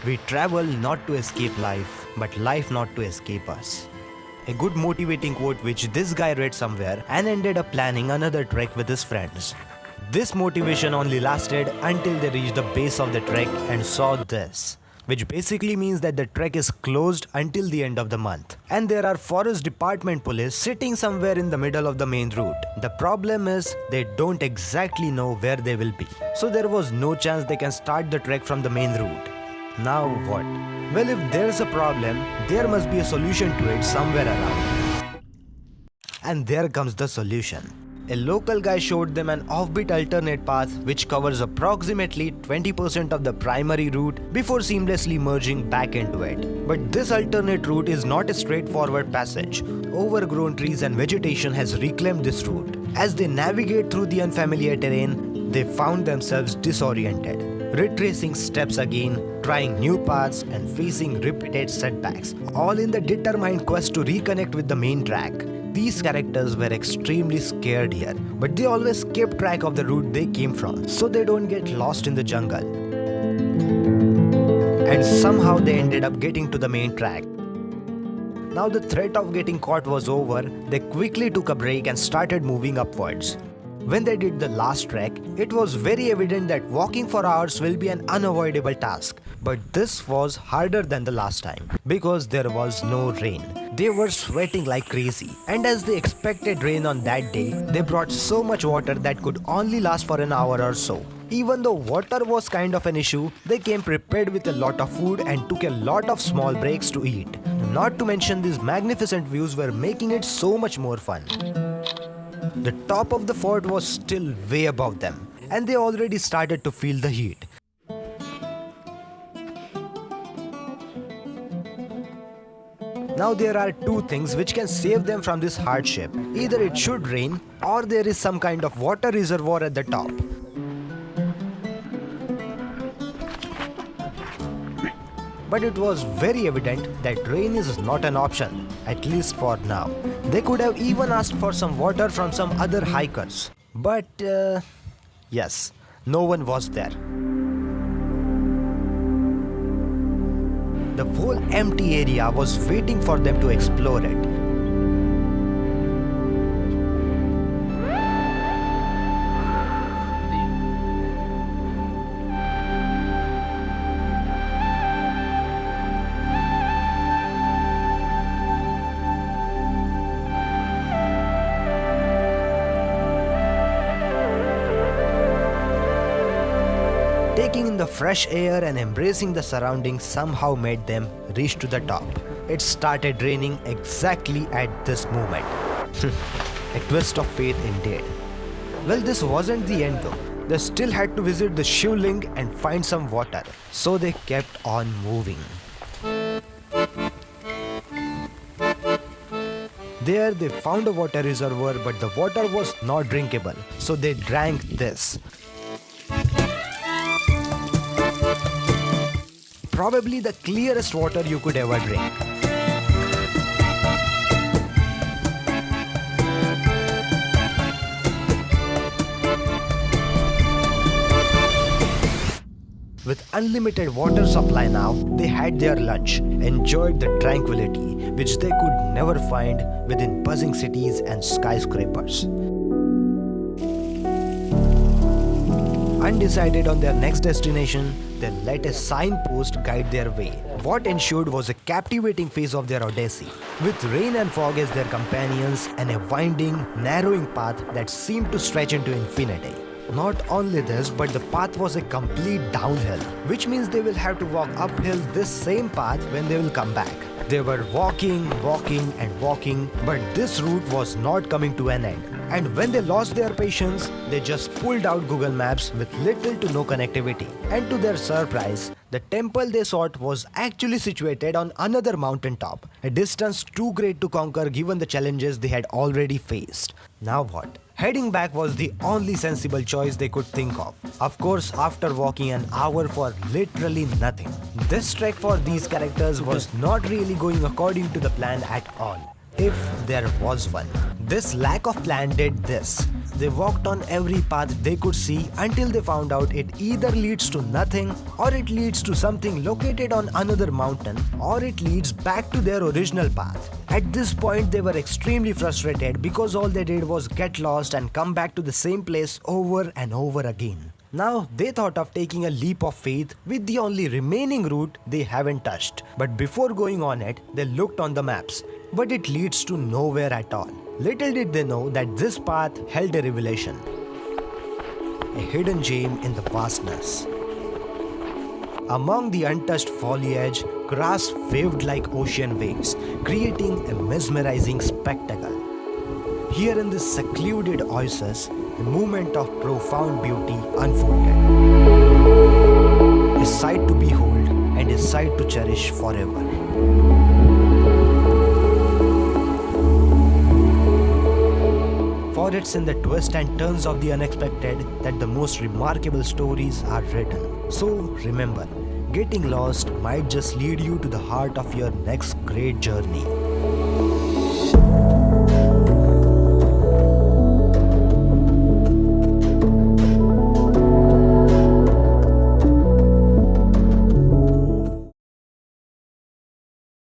We travel not to escape life, but life not to escape us. A good motivating quote which this guy read somewhere and ended up planning another trek with his friends. This motivation only lasted until they reached the base of the trek and saw this, which basically means that the trek is closed until the end of the month. And there are forest department police sitting somewhere in the middle of the main route. The problem is they don't exactly know where they will be. So there was no chance they can start the trek from the main route. Now what? Well, if there's a problem, there must be a solution to it somewhere around. And there comes the solution. A local guy showed them an offbeat alternate path which covers approximately 20% of the primary route before seamlessly merging back into it. But this alternate route is not a straightforward passage. Overgrown trees and vegetation has reclaimed this route. As they navigate through the unfamiliar terrain, they found themselves disoriented, retracing steps again, trying new paths and facing repeated setbacks, all in the determined quest to reconnect with the main track. These characters were extremely scared here, but they always kept track of the route they came from, so they don't get lost in the jungle. And somehow they ended up getting to the main track. Now the threat of getting caught was over, they quickly took a break and started moving upwards. When they did the last trek, it was very evident that walking for hours will be an unavoidable task. But this was harder than the last time, because there was no rain. They were sweating like crazy, and as they expected rain on that day, they brought so much water that could only last for an hour or so. Even though water was kind of an issue, they came prepared with a lot of food and took a lot of small breaks to eat. Not to mention these magnificent views were making it so much more fun. The top of the fort was still way above them, and they already started to feel the heat. Now there are two things which can save them from this hardship. Either it should rain or there is some kind of water reservoir at the top. But it was very evident that rain is not an option, at least for now. They could have even asked for some water from some other hikers. But yes, no one was there. The whole empty area was waiting for them to explore it. Taking in the fresh air and embracing the surroundings somehow made them reach to the top. It started raining exactly at this moment. A twist of fate indeed. Well, this wasn't the end though. They still had to visit the Shivling and find some water. So they kept on moving. There they found a water reservoir, but the water was not drinkable. So they drank this. Probably the clearest water you could ever drink. With unlimited water supply now, they had their lunch, enjoyed the tranquility which they could never find within buzzing cities and skyscrapers. Undecided on their next destination, they let a signpost guide their way. What ensued was a captivating phase of their Odyssey, with rain and fog as their companions and a winding, narrowing path that seemed to stretch into infinity. Not only this, but the path was a complete downhill, which means they will have to walk uphill this same path when they will come back. They were walking, and walking, but this route was not coming to an end. And when they lost their patience, they just pulled out Google Maps with little to no connectivity. And to their surprise, the temple they sought was actually situated on another mountain top, a distance too great to conquer given the challenges they had already faced. Now what? Heading back was the only sensible choice they could think of. Of course, after walking an hour for literally nothing. This trek for these characters was not really going according to the plan at all, if there was one. This lack of plan did this. They walked on every path they could see until they found out it either leads to nothing, or it leads to something located on another mountain, or it leads back to their original path. At this point, they were extremely frustrated because all they did was get lost and come back to the same place over and over again. Now, they thought of taking a leap of faith with the only remaining route they haven't touched. But before going on it, they looked on the maps, but it leads to nowhere at all. Little did they know that this path held a revelation, a hidden gem in the vastness. Among the untouched foliage, grass waved like ocean waves, creating a mesmerizing spectacle. Here in this secluded oasis, a moment of profound beauty unfolded. A sight to behold and a sight to cherish forever. For it's in the twists and turns of the unexpected that the most remarkable stories are written. So remember, getting lost might just lead you to the heart of your next great journey.